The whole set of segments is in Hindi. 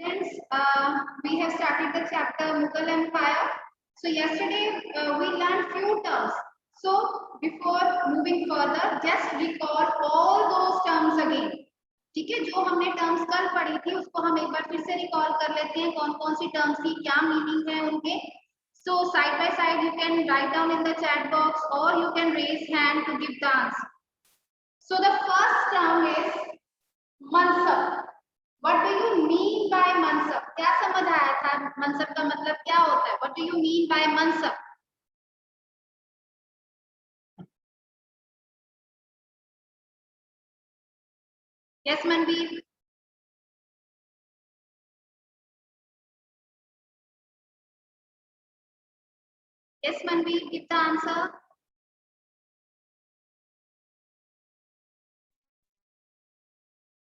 Friends, we have started the chapter Mughal Empire. So yesterday we learned few terms. So before moving further, just recall all those terms again. ठीक है, जो हमने टर्म्स कल पढ़ी थी उसको हम एक बार फिर से रिकॉल कर लेते हैं, कौन कौन सी टर्म्स की क्या मीनिंग है उनके. So side by side you can write down in the chat box or you can raise hand to give the answer. So the first term is mansab. What do you mean by mansab? क्या समझ आया था? mansab का मतलब क्या होता है? What do you mean by mansab? Yes, Manveer. Yes, Manveer, give the answer.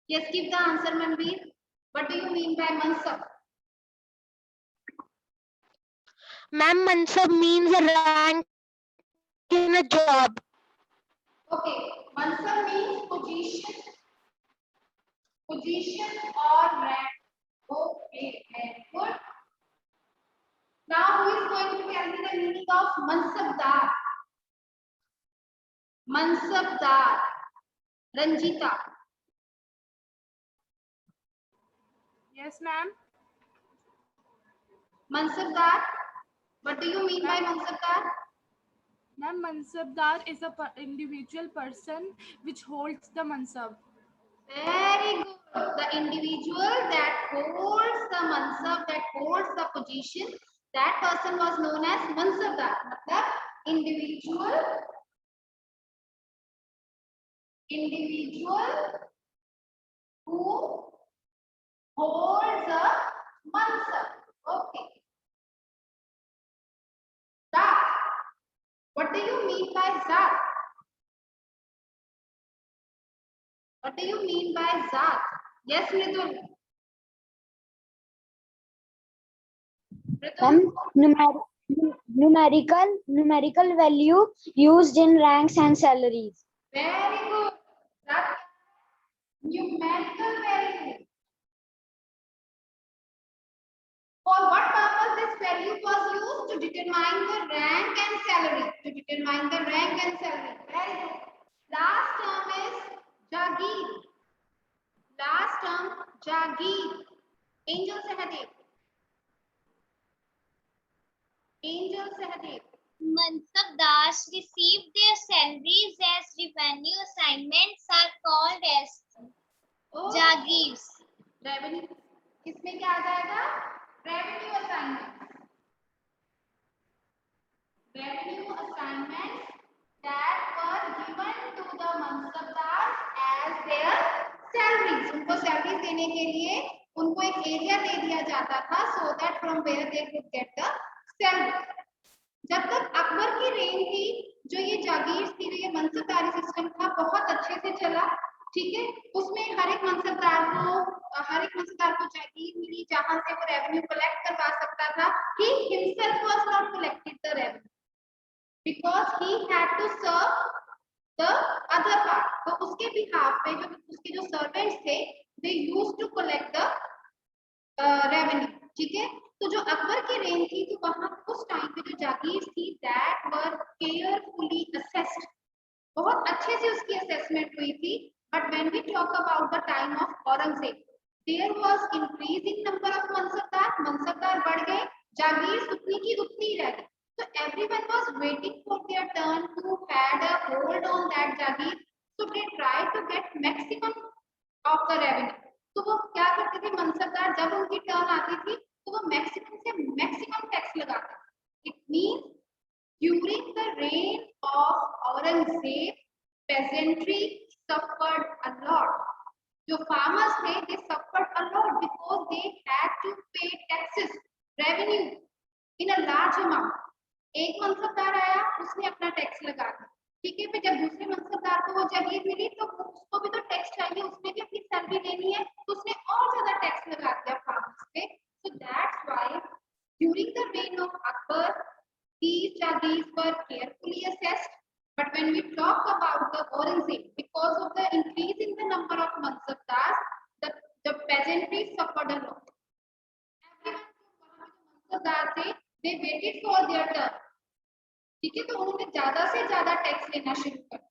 Yes, give the answer, Manveer. What do you mean by mansab? Ma'am, mansab means a rank in a job. Okay, mansab means position, position or rank. Okay, very good. Now, who is going to tell me the meaning of mansabdar? Mansabdar. Ranjita. Yes, ma'am. Mansabdar. What do you mean by mansabdar? Ma'am, mansabdar is a individual person which holds the mansab. Very good. The individual that holds the mansab, that holds the position, that person was known as mansabdar. मतलब individual who holds a mansab. Okay. Zat. What do you mean by zat? What do you mean by zat? Yes, Mridul. Numerical value used in ranks and salaries. Very good. Zat. Numerical value. For what purpose this value was used? To determine the rank and salary. To determine the rank and salary. Very good. Last term is Jagir. Last term Jagir. Angel Sahadev. Angel Sahadev. Mansabdars receive their salaries as revenue assignments are called as Jagirs. Revenue. इसमें क्या आ जाएगा? Revenue assignment. Revenue assignments that were given to the mansabdars as their salaries. उनको salaries देने के लिए उनको एक एरिया दे दिया जाता था so that from where they could get the salary. जब तक अकबर की रेन थी, जो ये जागीर थी, जो ये मनसबदारी सिस्टम था, बहुत अच्छे से चला. ठीक है, उसमें हर एक मनसबदार को जागीर मिली जहां से वो रेवेन्यू कलेक्ट करवा सकता था. He himself was not collected the revenue because he had to serve the other part. तो उसके बिहाफ पे जो उसके जो सर्वेंट्स थे, they used to collect the revenue. ठीक है, तो जो अकबर की रेन थी, तो वहां उस टाइम पे जो जागीर थी, that were carefully assessed. बहुत अच्छे से उसकी असेसमेंट हुई थी. But when we talk about the time of Aurangzeb, there was increase in number of mansabdar. mansabdar बढ़ गए, जागीर उतनी की उतनी रह गई. So everyone was waiting for their turn to had a hold on that jagir. So they tried to get maximum of the revenue. तो वो क्या करते थे मनसबदार, जब उनकी टर्न आती थी तो वो मैक्सिमम से मैक्सिमम टैक्स लगाते थे. It means during the rain of Aurangzeb peasantry suffered a lot. जो farmers थे, they suffered a lot because they had to pay taxes, revenue in a large amount. एक मनसबदार आया, उसने अपना टैक्स लगा दिया. ठीक है, फिर जब दूसरे मनसबदार को वो जागीर मिली तो उसको भी तो टैक्स चाहिए, उसने भी अपनी सैलरी लेनी है, तो उसने और ज्यादा टैक्स लगा दिया फार्मर्स पे. So that's why during the reign of Akbar, these jagirs were carefully assessed. But when we talk about the Aurangzeb, because of the increase in the number of mansabdars, the peasantry suffered a lot. they waited for their turn. ठीक है, तो उन्होंने ज्यादा से ज्यादा टैक्स लेना शुरू कर दिया.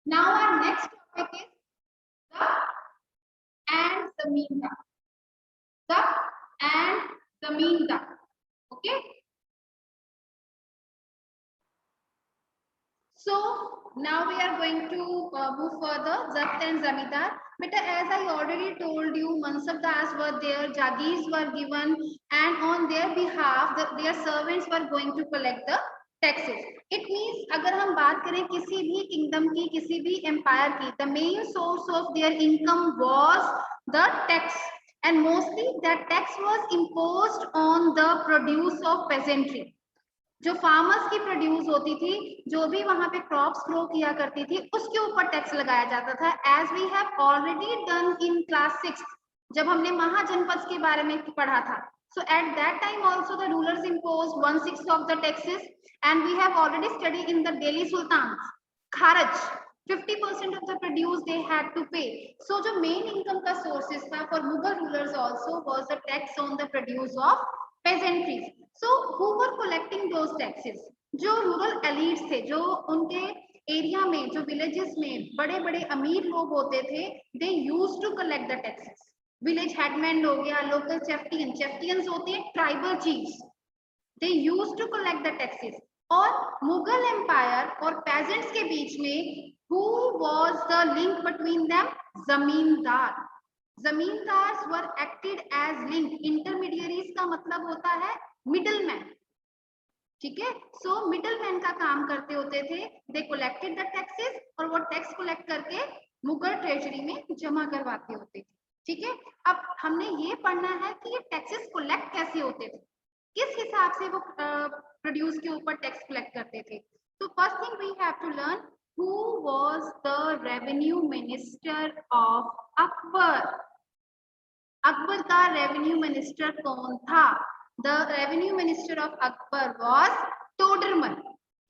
Now our next topic is Zabt and Zamindar. Zabt and Zamindar. Okay. So now we are going to move further. Zabt and Zamindar. Beta, as I already told you, Mansabdars were there, Jagirs were given, and on their behalf, their servants were going to collect the taxes. It means अगर हम बात करें किसी भी kingdom की, किसी भी empire की, the main source of their income was the tax, and mostly that tax was imposed on the produce of peasantry. जो फार्मर्स की प्रोड्यूस होती थी, जो भी वहां पे क्रॉप्स ग्रो किया करती थी, उसके ऊपर टैक्स लगाया जाता था. As we have already done in class 6, जब हमने महाजनपद के बारे में पढ़ा था. So at that time also the rulers imposed 1/6 of the taxes, and we have already studied in the Delhi Sultans, Kharaj, 50% of the produce they had to pay. So जो main income का sources था for Mughal rulers also was the tax on the produce of peasantries. So who were collecting those taxes? जो रूरल एलिट्स थे, जो उनके एरिया में, जो विलेजेस में बड़े बड़े अमीर लोग होते थे, they used to collect the taxes. Village headman हो गया, लोकल चेफ्टियन, चेफ्टियंस होते हैं tribal chiefs, they used to collect the taxes. और मुगल एम्पायर और पेजेंट्स के बीच में who was the link between them? जमींदार. Zamindars were acted as link. Intermediaries का मतलब होता है मिडलमैन. ठीक है, सो मिडलमैन का काम करते होते थे. दे कलेक्टेड द टैक्सेस, और वो टैक्स कलेक्ट करके मुगल ट्रेजरी में जमा करवाते होते थे. ठीक है, अब हमने ये पढ़ना है कि ये टैक्सेस कलेक्ट कैसे होते थे, किस हिसाब से वो प्रोड्यूस के ऊपर टैक्स कलेक्ट करते थे. तो first thing we have to learn who was the revenue minister of Akbar. Akbar का रेवेन्यू मिनिस्टर कौन था? The revenue minister of Akbar was Todarmal.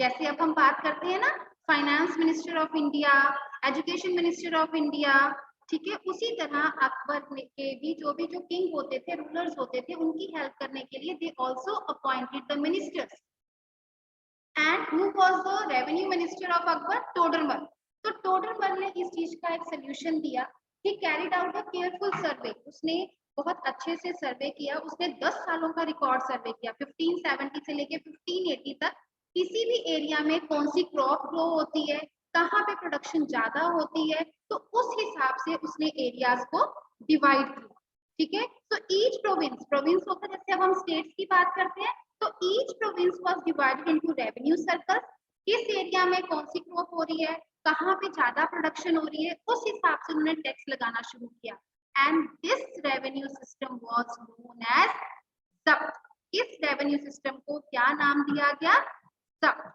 जैसे अब हम बात करते हैं ना, finance minister of India, education minister of India, ठीक है, उसी तरह अकबर के भी जो किंग होते थे, रूलर्स होते थे, उनकी हेल्प करने के लिए they also appointed the ministers. And who was the revenue minister of Akbar? Todarmal. तो टोडरमल ने इस चीज का एक सोल्यूशन दिया. He carried out a careful survey. उसने बहुत अच्छे से सर्वे किया. उसने 10 सालों का रिकॉर्ड सर्वे किया, 1570 से लेके 1580 तक. किसी भी एरिया में कौन सी क्रॉप ग्रो होती है, कहाँ पे प्रोडक्शन ज्यादा होती है, तो उस हिसाब से उसने एरियाज को डिवाइड किया. ठीक है, तो ईच प्रोविंस होता है, जैसे अब हम स्टेट्स की बात करते हैं, तो each province was divided into revenue circle. किस एरिया में कौन सी क्रॉप हो रही है, कहाँ पे ज्यादा प्रोडक्शन हो रही है, उस हिसाब से उन्होंने टैक्स लगाना शुरू किया. And this revenue system was known as Zabt. इस रेवेन्यू सिस्टम को क्या नाम दिया गया? जब्त.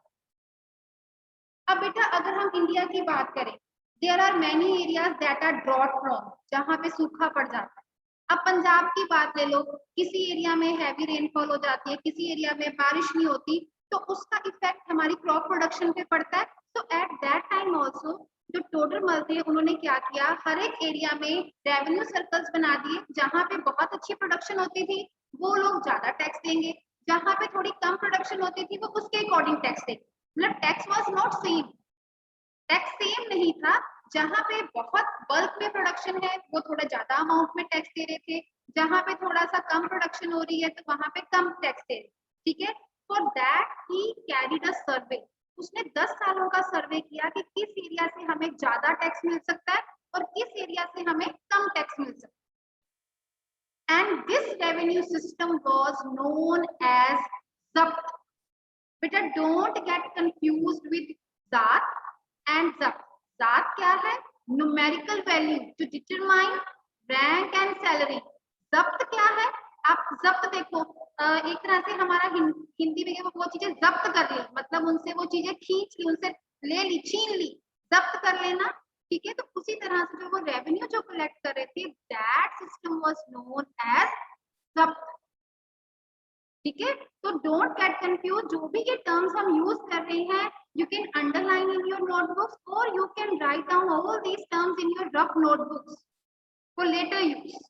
अब बेटा अगर हम इंडिया की बात करें, there are many areas that are drought prone, जहाँ पे सूखा पड़ जाता है. अब पंजाब की बात ले लो, किसी एरिया में हैवी रेनफॉल हो जाती है, किसी एरिया में बारिश नहीं होती, तो उसका इफेक्ट हमारी क्रॉप प्रोडक्शन पे पड़ता है. तो एट दैट टाइम ऑल्सो जो टोडरमल थे, उन्होंने क्या किया, हर एक एरिया में रेवेन्यू सर्कल्स बना दिए. जहाँ पे बहुत अच्छी प्रोडक्शन होती थी वो लोग ज्यादा टैक्स देंगे, जहाँ पे थोड़ी कम प्रोडक्शन होती थी वो उसके अकॉर्डिंग टैक्स देंगे. मतलब tax was not same, tax same नहीं था. जहाँ पे बहुत बल्क में प्रोडक्शन है वो थोड़ा ज्यादा अमाउंट में टैक्स दे रहे थे, जहाँ पे थोड़ा सा कम प्रोडक्शन हो रही है तो वहां पे कम टैक्स दे रहे. ठीक है, फॉर दैट ही कैरिड अ सर्वे. उसने 10 सालों का सर्वे किया कि किस एरिया से हमें ज्यादा टैक्स मिल सकता है और किस एरिया से हमें कम टैक्स मिल सकता है. And this revenue system was known as Zabt. बेटा don't get confused with Zat and Zabt. जात क्या है? Numerical value to determine rank and salary. Zabt क्या है? आप जब्त देखो, एक तरह से हमारा हिंदी में वो चीजें जब्त कर ली, मतलब उनसे वो चीजें खींच ली, उनसे ले ली, छीन ली, जब्त कर लेना. ठीक है, तो उसी तरह से जो वो रेवेन्यू जो कलेक्ट कर रहे थे, that system was known as Zabt. ठीक है, तो डोंट गेट कंफ्यूज. जो भी ये टर्म्स हम यूज कर रहे हैं, you can underline in your notebooks or you can write down all these terms in your rough notebooks for later use.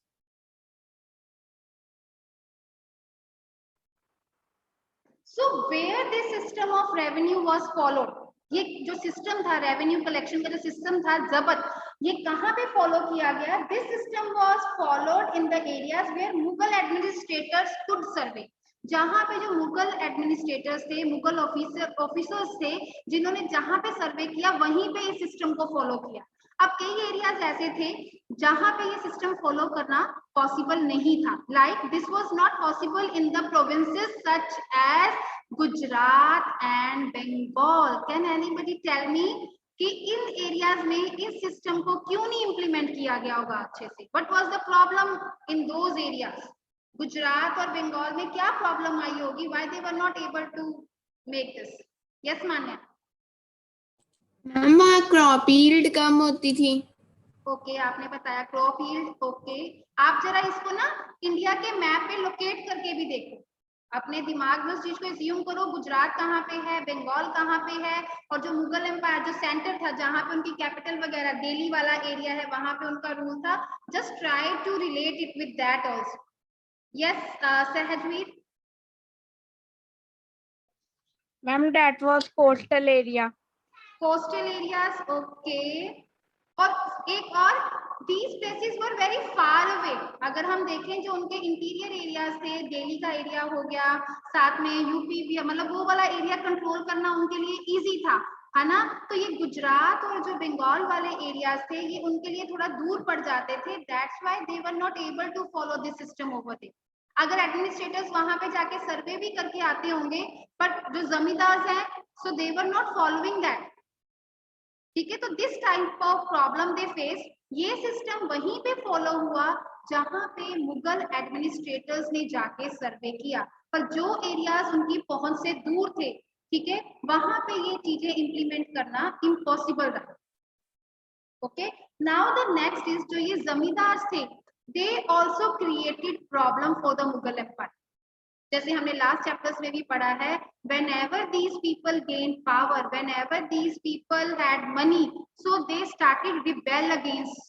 So where this system of revenue was followed, ये जो सिस्टम था रेवेन्यू कलेक्शन का जो सिस्टम था जब्त, ये कहाँ पे फॉलो किया गया? This system was followed in the areas where Mughal administrators could survey, जहाँ पे जो मुगल एडमिनिस्ट्रेटर्स थे, मुगल ऑफिसर्स थे, जिन्होंने जहाँ पे सर्वे किया वहीं पे इस सिस्टम को फॉलो किया। अब कई एरियाज ऐसे थे जहाँ पे ये सिस्टम फॉलो करना पॉसिबल नहीं था, like this was not possible in the provinces such as Gujarat and Bengal. Can anybody tell me कि इन एरियाज में इस सिस्टम को क्यों नहीं इम्प्लीमेंट किया गया होगा अच्छे से? What was the problem in those areas? Gujarat और बंगाल में क्या प्रॉब्लम आई होगी? Why they were not able to make this? Yes Manya. Ma'am वहाँ क्रॉप यील्ड कम होती थी। ओके, आपने बताया क्रॉप यील्ड। ओके, आप जरा इसको ना इंडिया के मैप पे लोकेट करके भी देखो, अपने दिमाग में उस चीज को एज्यूम करो, गुजरात कहाँ पे है, बंगाल कहाँ पे है, और जो मुगल एम्पायर जो सेंटर था जहाँ पे उनकी कैपिटल वगैरह दिल्ली वाला एरिया है वहां पे उनका रूल था। Just try to relate it with that also. Yes Sahajveer. Ma'am that was coastal area. Coastal areas, okay. और एक और, these places were very far away। अगर हम देखें जो उनके इंटीरियर एरियाज थे, दिल्ली का एरिया हो गया, साथ में यूपी भी, मतलब वो वाला एरिया कंट्रोल करना उनके लिए इजी था, है ना? तो ये गुजरात और जो बंगाल वाले एरियाज थे ये उनके लिए थोड़ा दूर पड़ जाते थे। That's why they were not able to follow this system over there. अगर एडमिनिस्ट्रेटर्स वहां पे जाके सर्वे भी करके आते होंगे, बट जो जमींदार हैं सो दे वर नॉट फॉलोइंग दैट। ठीक है, तो this type of problem they face. ये सिस्टम वहीं पे फॉलो हुआ जहां पे मुगल एडमिनिस्ट्रेटर्स ने जाके सर्वे किया, पर जो एरियाज उनकी पहुंच से दूर थे, ठीक है, वहां पे ये चीजें इंप्लीमेंट करना इम्पॉसिबल रहा। Okay, now the next is, जो ये जमींदार थे, they also created problem for the Mughal empire. जैसे हमने लास्ट चैप्टर्स में भी पढ़ा है, whenever these people gained power, whenever these people had money, so they started rebel against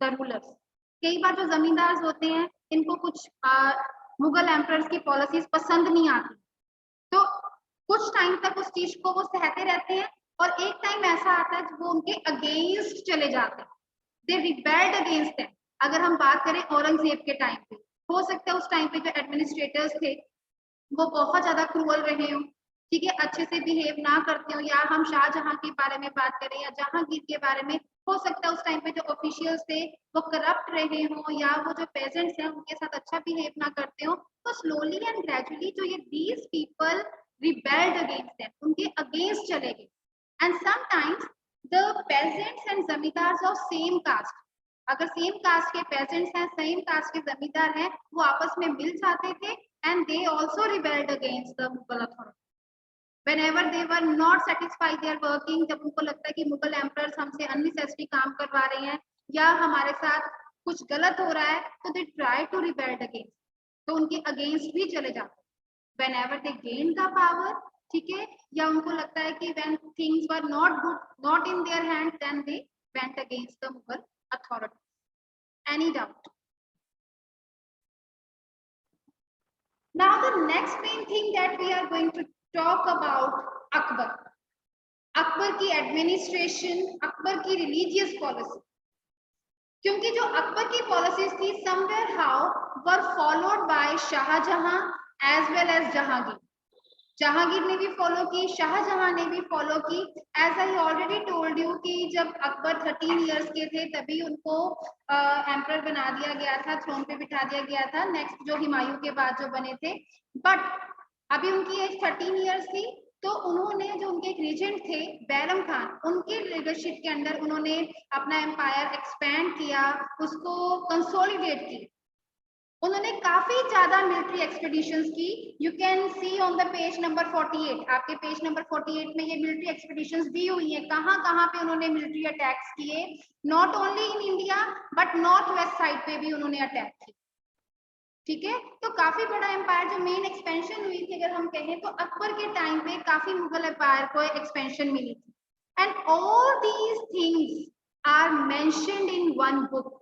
the rulers। कई बार जो जमींदार होते हैं इनको कुछ मुगल एम्परर्स की पॉलिसीज पसंद नहीं आती, तो कुछ टाइम तक उस चीज को वो सहते रहते हैं, और एक टाइम ऐसा आता है जब वो उनके अगेंस्ट चले जाते हैं, दे रिबेल्ड अगेंस्ट देम। अगर हम बात करें औरंगजेब के टाइम पे, हो सकता है उस टाइम पे जो एडमिनिस्ट्रेटर्स थे वो बहुत ज्यादा क्रूअल रहे हो, ठीक है, अच्छे से बिहेव ना करते हो, या हम शाहजहां के बारे में बात करें या जहांगीर के बारे में, हो सकता है उस टाइम पे जो ऑफिशियल्स थे वो करप्ट रहे हो, या वो जो पेजेंट्स हैं उनके साथ अच्छा बिहेव ना करते हो। तो स्लोली एंड ग्रेजुअली जो ये these people rebelled against them, उनके अगेंस्ट चले गए। And sometimes the peasants and zamindars of same caste, अगर सेम कास्ट के पेजेंट्स हैं, सेम कास्ट के जमींदार हैं, वो आपस में मिल जाते थे, and they also rebelled against the Mughal authority whenever they were not satisfied their working। जब उनको लगता है कि मुगल एम्परर्स हमसे अननेसेसरी काम करवा रहे हैं या हमारे साथ कुछ गलत हो रहा है, तो they try to rebel against, तो उनके अगेंस्ट भी चले जाते whenever they gain the power, ठीक है, या उनको लगता है कि when things were not good, not in their hand, then they went against the Mughal authority। Any doubt? Now the next main thing that we are going to talk about, Akbar। Akbar की एडमिनिस्ट्रेशन, अकबर की रिलीजियस पॉलिसी, क्योंकि जो अकबर की पॉलिसीज थी somewhere how were followed by Shahjahan as well as Jahangir. Jahangir ने भी फॉलो की, शाहजहां ने भी फॉलो की। As I already told you कि जब अकबर 13 इयर्स के थे तभी उनको एम्परर बना दिया गया था, थ्रोन पे बिठा दिया गया था, नेक्स्ट जो हुमायूं के बाद जो बने थे। बट अभी उनकी एज 13 इयर्स थी, तो उन्होंने जो उनके एक रीजेंट थे बैरम खान, उनके लीडरशिप के अंदर उन्होंने अपना एम्पायर एक्सपैंड किया, उसको कंसोलिडेट किया। उन्होंने काफी ज्यादा मिलिट्री एक्सपीडिशंस की। You can see on the page number 48, आपके पेज नंबर 48 में ये मिलिट्री एक्सपीडिशंस दी हुई है, कहाँ कहाँ पे उन्होंने मिलिट्री अटैक्स किए। Not only in India but north west side पे भी उन्होंने अटैक किए, ठीक है। तो काफी बड़ा एम्पायर जो मेन एक्सपेंशन हुई थी, अगर हम कहें तो अकबर के टाइम पे काफी मुगल एम्पायर को एक्सपेंशन मिली थी। And all these things are mentioned in one book,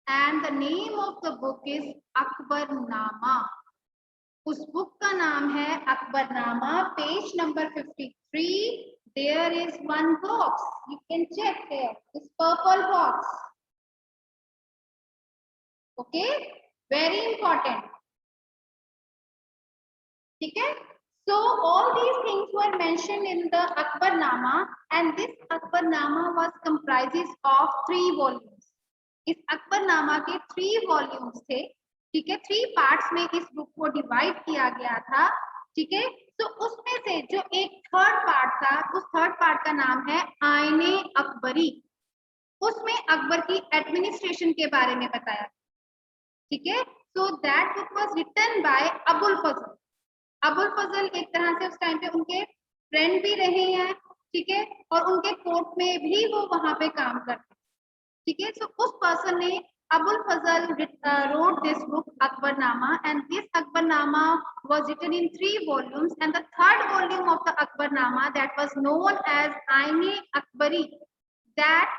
and the name of the book is Akbarnama। उस बुक का नाम है Akbarnama, page number 53. There is one box. You can check there. This purple box. Okay, very important. ठीक है? So all these things were mentioned in the Akbarnama, and this Akbarnama was comprises of 3 volumes. इस अकबरनामा के 3 volumes थे. ठीक है, 3 पार्ट्स में इस बुक को डिवाइड किया गया था. ठीक है, तो उसमें से जो एक थर्ड पार्ट था, उस थर्ड पार्ट का नाम है आईने अकबरी. उसमें अकबर की एडमिनिस्ट्रेशन के बारे में बताया. ठीक है, so that book was written by Abul Fazal. Abul Fazal एक तरह से उस टाइम पे उनके फ्रेंड भी रहे हैं. ठीक है, और उनके कोर्ट में भी वो वहां पे काम करते. ठीक है, सो उस पर्सन ने अबुल फजल wrote this book Akbarnama, and this Akbarnama was written in 3 volumes, and the third volume of the Akbarnama that was known as Aine Akbari, that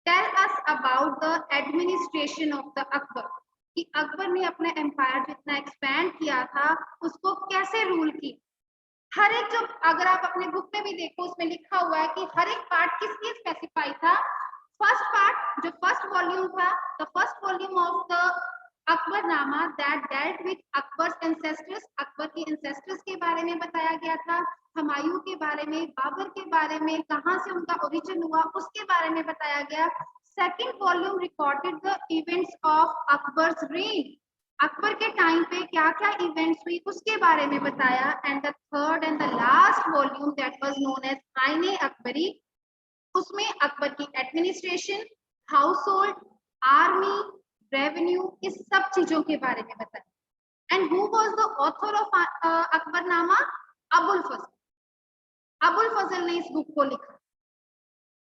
tell us about the administration of the Akbar. कि अकबर ने अपना एम्पायर जितना एक्सपैंड किया था उसको कैसे रूल की. हर एक जो अगर आप अपने बुक में भी देखो उसमें लिखा हुआ है कि हर एक पार्ट किस लिए स्पेसिफाई था. फर्स्ट पार्ट जो फर्स्ट वॉल्यूम था, the first volume of the Akbarnama that dealt with Akbar's ancestors, Akbar के एंसेस्टर्स के बारे में बताया गया था. हुमायूं के बारे में, बाबर के बारे में, कहां से उनका ओरिजिन हुआ उसके बारे में बताया गया. Second volume recorded the events of Akbar's rain, Akbar के टाइम पे क्या क्या इवेंट्स हुई उसके बारे में बताया. And the third and the last volume that was known as Aine Akbari, उसमें अकबर की administration, household, army, revenue, इस सब चीजों के बारे में बताया. And who was the author of Akbarnama? Abul Fazal. Abul Fazal ने इस बुक को लिखा.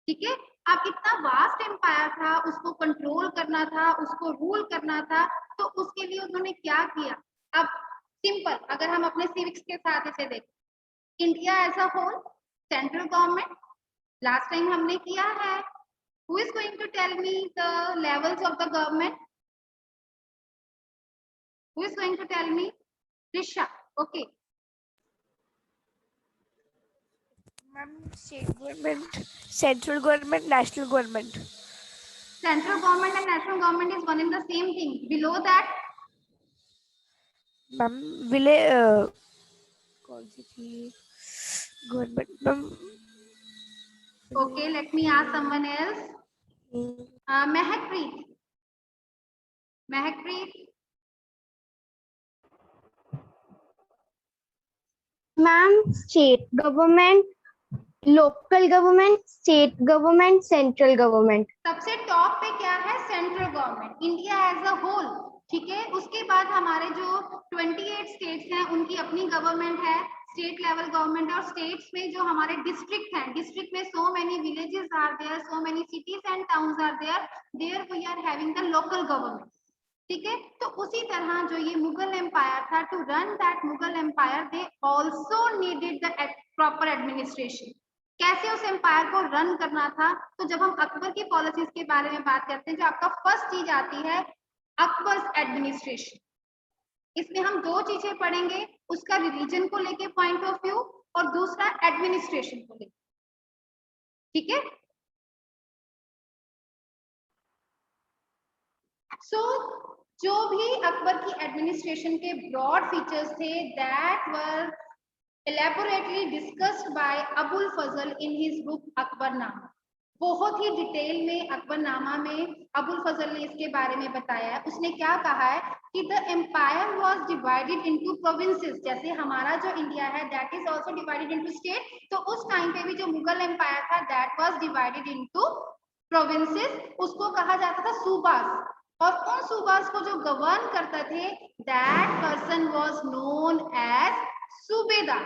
ठीक है, अब इतना वास्ट एम्पायर था, उसको कंट्रोल करना था, उसको रूल करना था, तो उसके लिए उन्होंने क्या किया. अब सिंपल, अगर हम अपने सिविक्स के साथ इसे देखें, India as a whole, central government, last time हमने किया है. Who is going to tell me the levels of the government? Who is going to tell me? Risha. Okay. Ma'am, state government, central government, national government. Central government and national government is one and the same thing. Below that, Ma'am, village, कौन सी थी government? Ma'am, okay, let me ask someone else. Mehakpreet. Mehakpreet. Ma'am, state government, local government, state government, central government. सबसे टॉप पे क्या है? Central government, India as a whole. ठीक है, उसके बाद हमारे जो 28 स्टेट्स हैं उनकी अपनी गवर्नमेंट है, स्टेट लेवल गवर्नमेंट है. और स्टेट्स में जो हमारे डिस्ट्रिक्ट हैं, डिस्ट्रिक्ट में so many villages are there, so many cities and towns are there, there we are having the local government. ठीक है, तो उसी तरह जो ये मुगल एम्पायर था, to run that Mughal empire they also needed the proper administration. कैसे उस एम्पायर को रन करना था. तो जब हम अकबर की पॉलिसीज के बारे में बात करते हैं, जो आपका फर्स्ट चीज आती है अकबर्स एडमिनिस्ट्रेशन. इसमें हम 2 चीजें पढ़ेंगे, उसका रिलीजन को लेके पॉइंट ऑफ व्यू और दूसरा एडमिनिस्ट्रेशन को लेके. ठीक है, सो जो भी अकबर की एडमिनिस्ट्रेशन के ब्रॉड फीचर्स थे, that were elaborately discussed by Abul Fazl in his book Akbarnama. बहुत ही डिटेल में अकबरनामा में अबुल फजल ने इसके बारे में बताया है. उसने क्या कहा है कि the empire was divided into provinces. जैसे हमारा जो इंडिया है that is also divided into state, तो उस टाइम पे भी जो मुगल एम्पायर था that was divided into provinces. उसको कहा जाता था सूबास, और उन सूबास को जो गवर्न करते थे that person was known as subedar.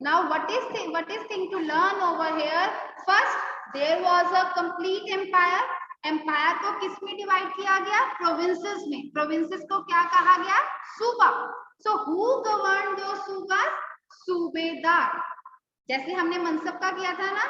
Now what is thing to learn over here? First, there was a complete empire. Empire को किस में डिवाइड किया गया? प्रोविंसेस में. प्रोविंसेस को क्या कहा गया? सूबा. So who governed those subas? सूबेदार. जैसे हमने मनसब का किया था ना,